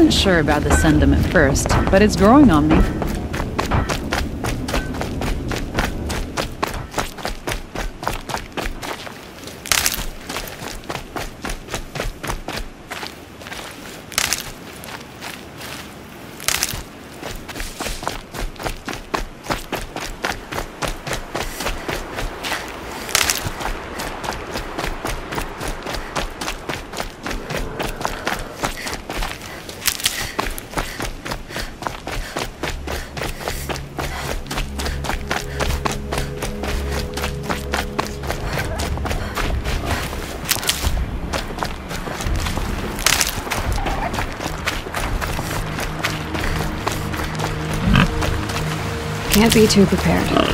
wasn't sure about the sentiment at first, but it's growing on me. Can't be too prepared.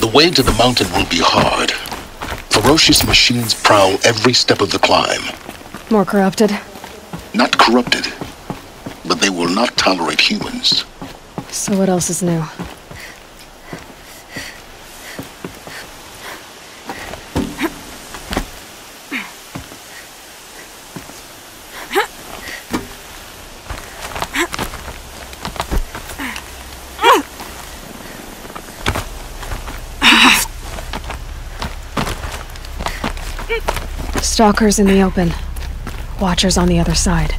The way to the mountain will be hard. Ferocious machines prowl every step of the climb. More corrupted? Not corrupted, but they will not tolerate humans. So what else is new? Stalkers in the open. Watchers on the other side.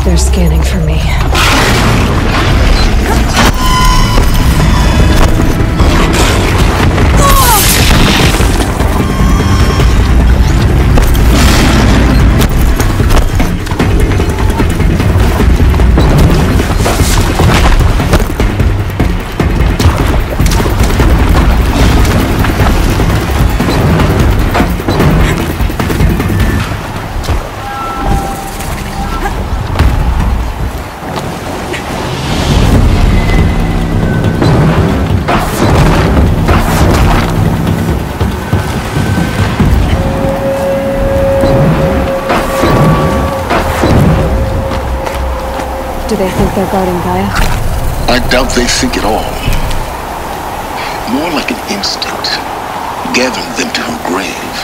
They're scanning for me. Do they think they're guarding Gaia? I doubt they think at all. More like an instinct, gathering them to her grave.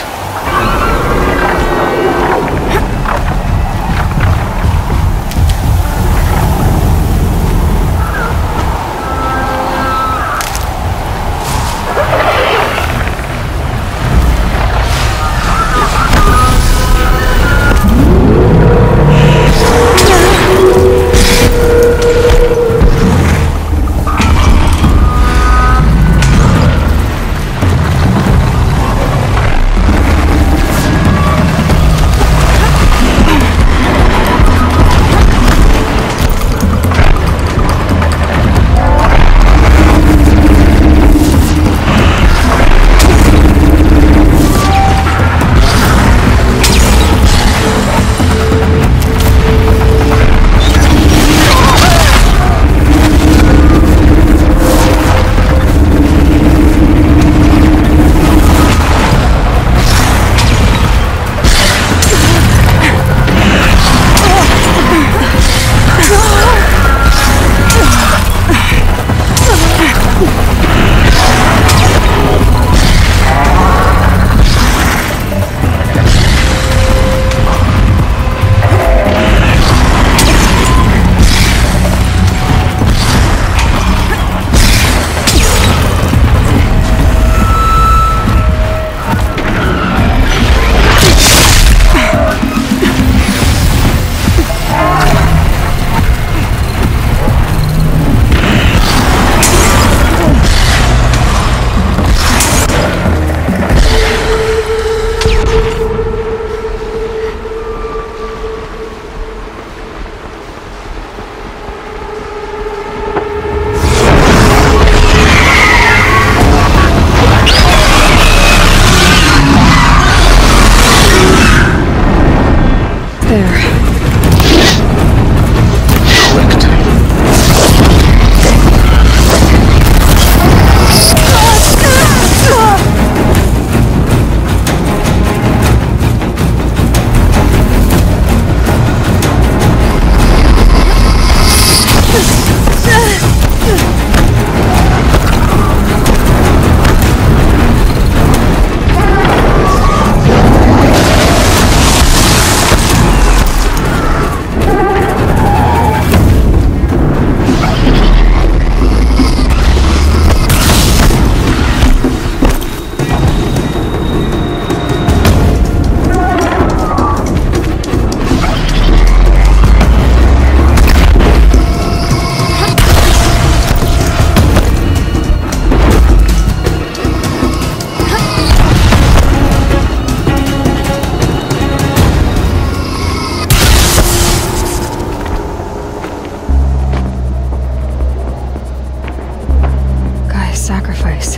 Sacrifice.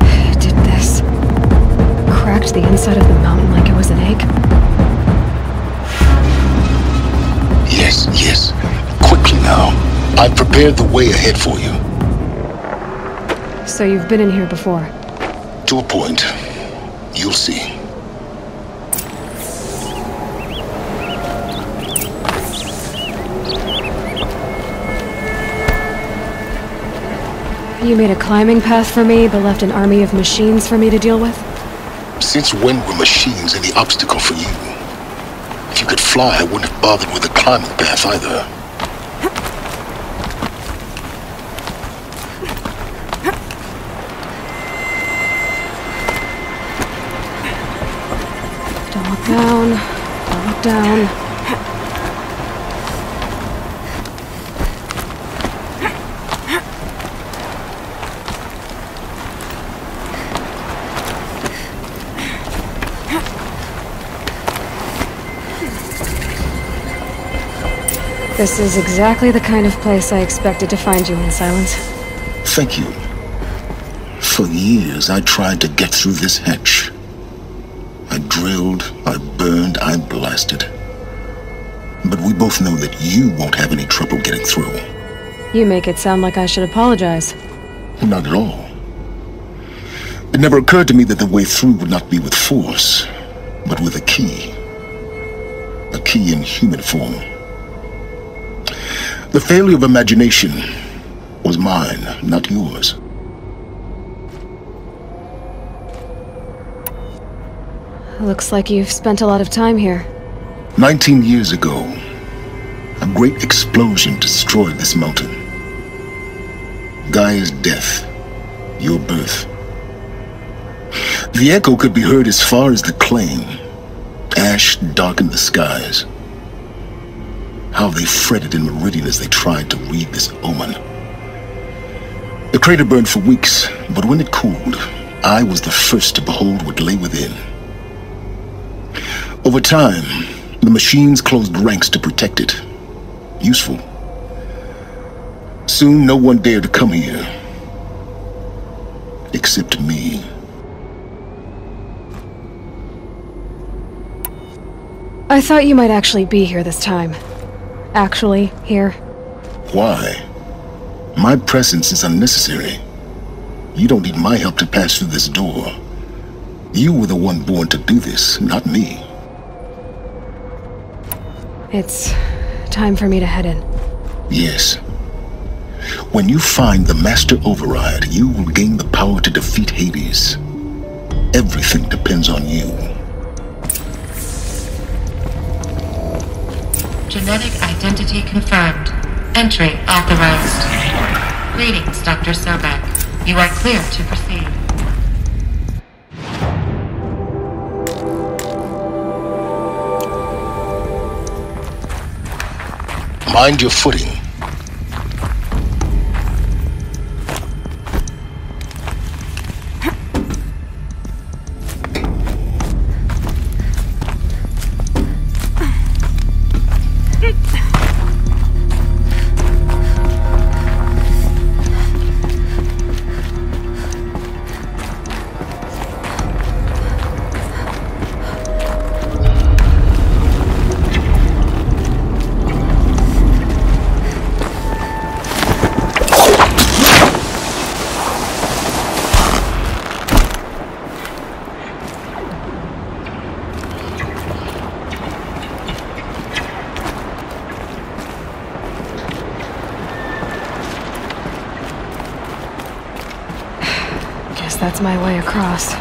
It did this. Cracked the inside of the mountain like it was an egg. Yes. Quickly now. I've prepared the way ahead for you. So you've been in here before? To a point. You'll see. You made a climbing path for me, but left an army of machines for me to deal with? Since when were machines any obstacle for you? If you could fly, I wouldn't have bothered with a climbing path either. Don't look down. Don't look down. This is exactly the kind of place I expected to find you in, Silence. Thank you. For years, I tried to get through this hatch. I drilled, I burned, I blasted. But we both know that you won't have any trouble getting through. You make it sound like I should apologize. Not at all. It never occurred to me that the way through would not be with force, but with a key. A key in human form. The failure of imagination was mine, not yours. Looks like you've spent a lot of time here. 19 years ago, a great explosion destroyed this mountain. Gaia's death, your birth. The echo could be heard as far as the claim. Ash darkened the skies. How they fretted in meridian as they tried to read this omen. The crater burned for weeks, but when it cooled, I was the first to behold what lay within. Over time, the machines closed ranks to protect it. Useful. Soon, no one dared to come here. Except me. I thought you might actually be here this time. Actually, here. Why? My presence is unnecessary. You don't need my help to pass through this door. You were the one born to do this, not me. It's time for me to head in. Yes. When you find the Master Override, you will gain the power to defeat Hades. Everything depends on you. Genetic identity confirmed. Entry authorized. Greetings, Dr. Sobek. You are clear to proceed. Mind your footing. That's my way across.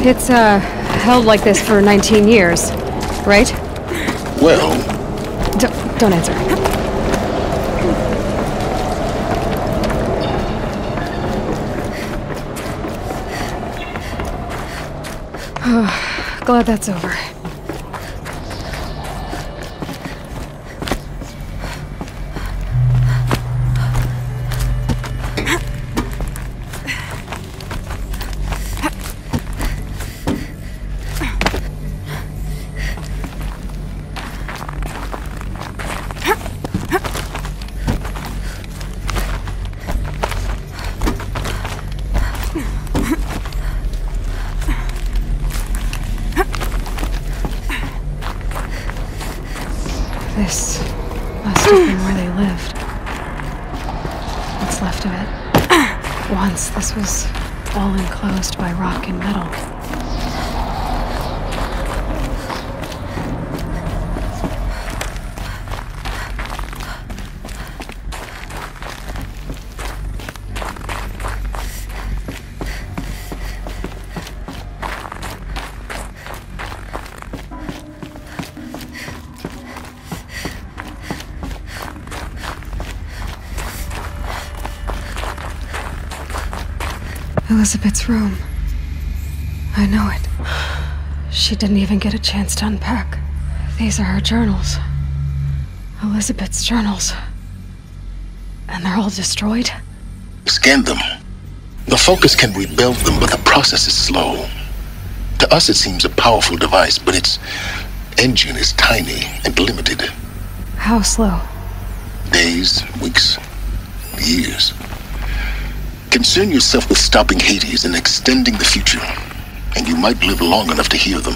It's, held like this for 19 years, right? Well... Don't answer. Glad that's over. This must have been where they lived. What's left of it. Once this was all enclosed by rock and metal. Elizabeth's room. I know it. She didn't even get a chance to unpack. These are her journals. Elizabeth's journals. And they're all destroyed? Scan them. The Focus can rebuild them, but the process is slow. To us it seems a powerful device, but its engine is tiny and limited. How slow? Days, weeks, years. Concern yourself with stopping Hades and extending the future, and you might live long enough to hear them.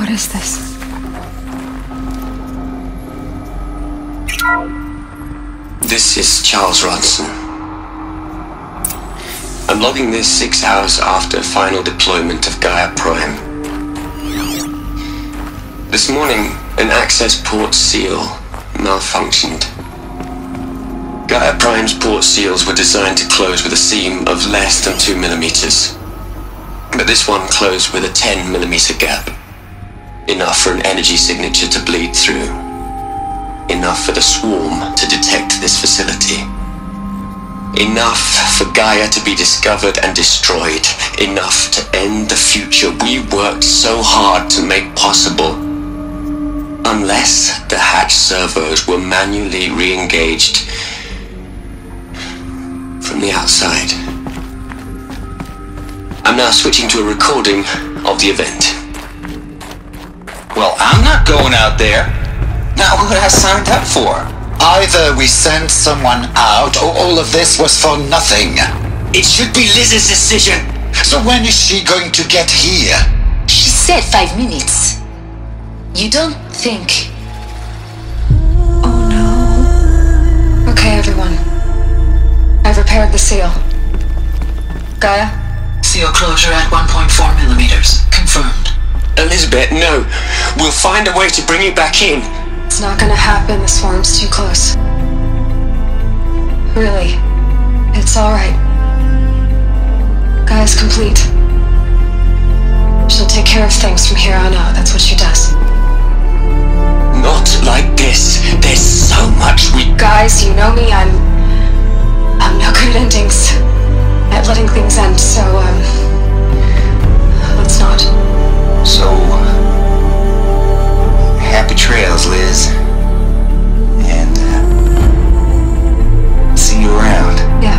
What is this? This is Charles Rodson. I'm logging this 6 hours after final deployment of Gaia Prime. This morning, an access port seal malfunctioned. Gaia Prime's port seals were designed to close with a seam of less than 2 millimeters. But this one closed with a 10 millimeter gap. Enough for an energy signature to bleed through. Enough for the swarm to detect this facility. Enough for Gaia to be discovered and destroyed. Enough to end the future we worked so hard to make possible. Unless the hatch servos were manually re-engaged from the outside. I'm now switching to a recording of the event. Well, I'm not going out there. Now who I signed up for? Either we sent someone out, or all of this was for nothing. It should be Liz's decision. So when is she going to get here? She said 5 minutes. You don't think... Oh no. Okay, everyone. I've repaired the seal. Gaia? Seal closure at 1.4 millimeters. Confirmed. Elizabeth, no. We'll find a way to bring you back in. It's not gonna happen. The swarm's too close. Really. It's alright. Gaia's complete. She'll take care of things from here on out. That's what she does. Not like this. There's so much we... Guys, you know me. I'm no good at endings. At letting things end, so, let's not. So, happy trails, Liz. And, see you around. Yeah.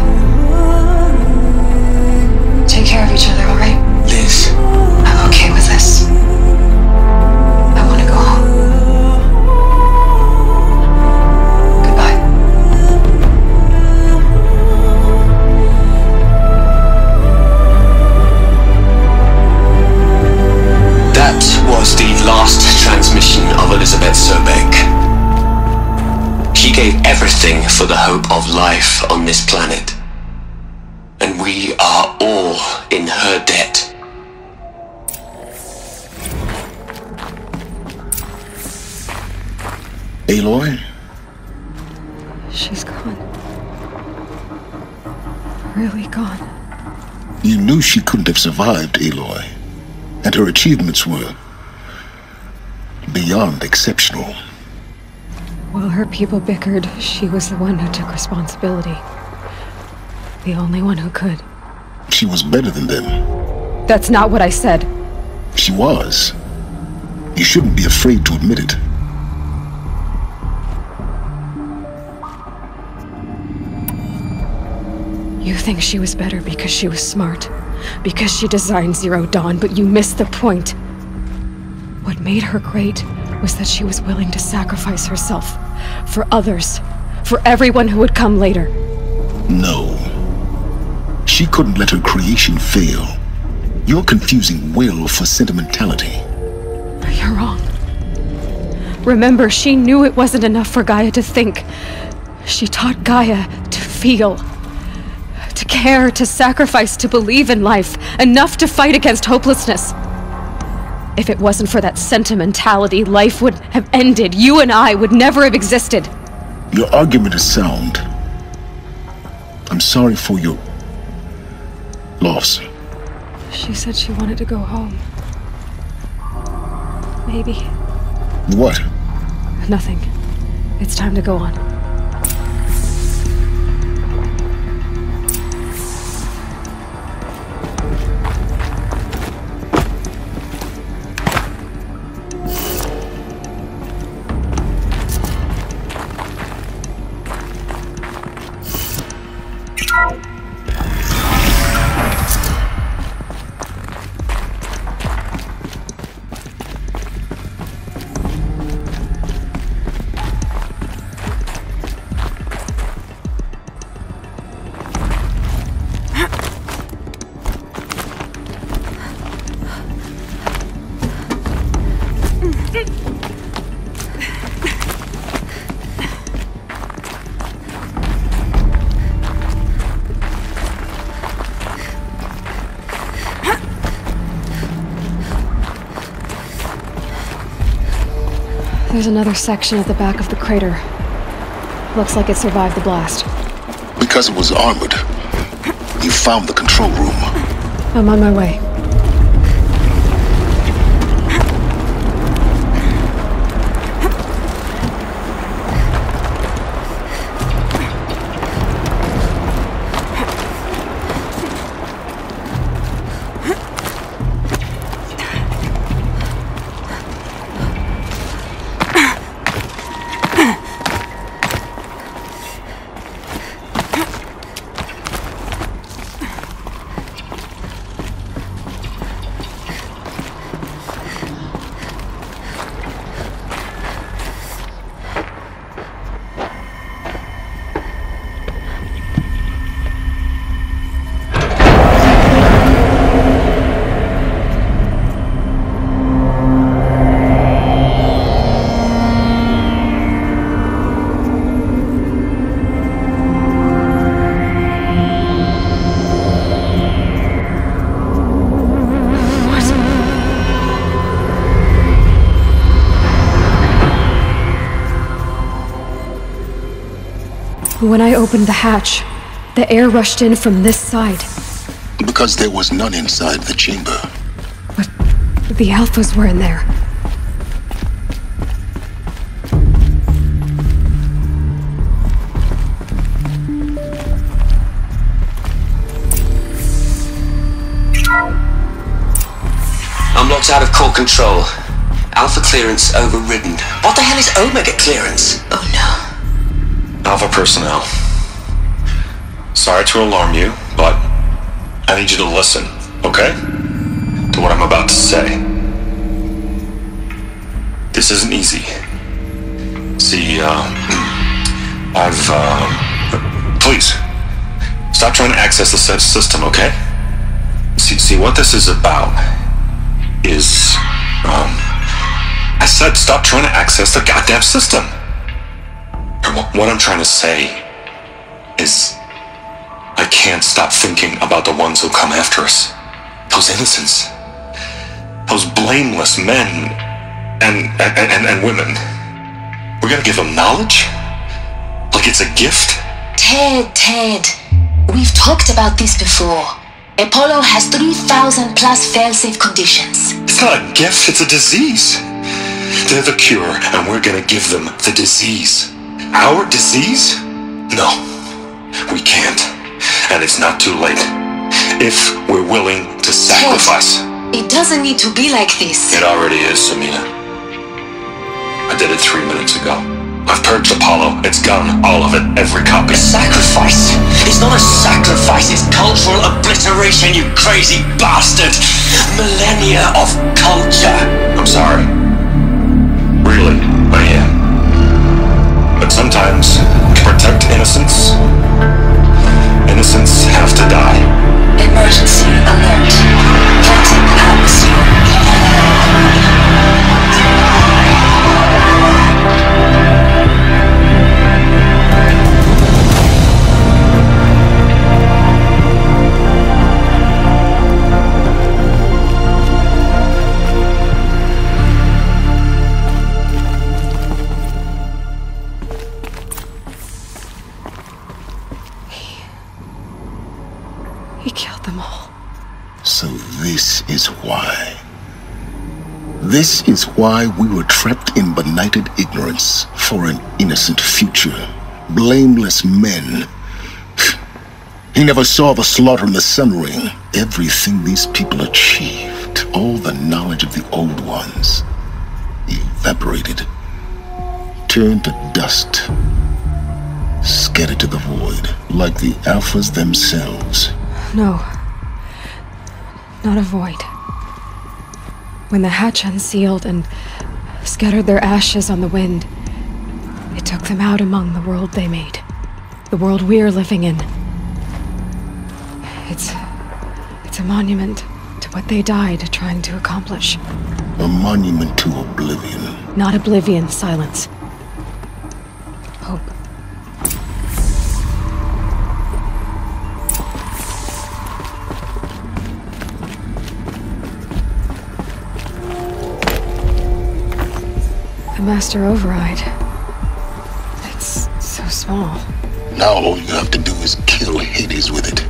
Take care of each other, alright? Liz. I'm okay with this. I want to go home. Goodbye. That was the last transmission of Elizabeth Sobek. She gave everything for the hope of life on this planet. And we are all in her debt. Aloy? She's gone. Really gone. You knew she couldn't have survived, Aloy. And her achievements were beyond exceptional. While her people bickered, she was the one who took responsibility. The only one who could. She was better than them. That's not what I said. She was. You shouldn't be afraid to admit it. You think she was better because she was smart, because she designed Zero Dawn, but you missed the point. What made her great was that she was willing to sacrifice herself for others, for everyone who would come later. No. She couldn't let her creation fail. You're confusing will for sentimentality. You're wrong. Remember, she knew it wasn't enough for Gaia to think. She taught Gaia to feel. To care, to sacrifice, to believe in life. Enough to fight against hopelessness. If it wasn't for that sentimentality, life would have ended. You and I would never have existed. Your argument is sound. I'm sorry for your loss. She said she wanted to go home. Maybe. What? Nothing. It's time to go on. There's another section at the back of the crater. Looks like it survived the blast. Because it was armored, you found the control room. I'm on my way. When I opened the hatch, the air rushed in from this side. Because there was none inside the chamber. But the Alphas were in there. I'm locked out of core control. Alpha clearance overridden. What the hell is Omega clearance? Oh no. Alpha personnel. Sorry to alarm you, but I need you to listen, okay? To what I'm about to say. This isn't easy. See, please, stop trying to access the system, okay? See, what this is about is, I said stop trying to access the goddamn system. What I'm trying to say is I can't stop thinking about the ones who come after us. Those innocents. Those blameless men and women. We're gonna give them knowledge? Like it's a gift? Ted. We've talked about this before. Apollo has 3,000 plus fail-safe conditions. It's not a gift, it's a disease. They're the cure, and we're gonna give them the disease. Our disease? No, we can't. And it's not too late. If we're willing to sacrifice. Ted, it doesn't need to be like this. It already is, Samina. I did it 3 minutes ago. I've purged Apollo. It's gone. All of it. Every copy. A sacrifice? It's not a sacrifice. It's cultural obliteration, you crazy bastard. Millennia of culture. I'm sorry. Really, I am. But sometimes, to protect innocence, innocents have to die. Emergency alert. Planting atmosphere. He killed them all. So this is why. This is why we were trapped in benighted ignorance for an innocent future. Blameless men. He never saw the slaughter in the Sun Ring. Everything these people achieved, all the knowledge of the old ones, evaporated, turned to dust, scattered to the void, like the Alphas themselves. No. Not a void. When the hatch unsealed and scattered their ashes on the wind, it took them out among the world they made. The world we're living in. It's a monument to what they died trying to accomplish. A monument to oblivion. Not oblivion, silence. Hope. The master override. It's so small. Now all you have to do is kill Hades with it.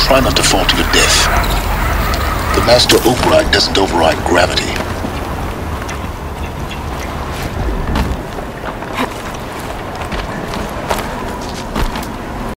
Try not to fall to your death. The master override doesn't override gravity.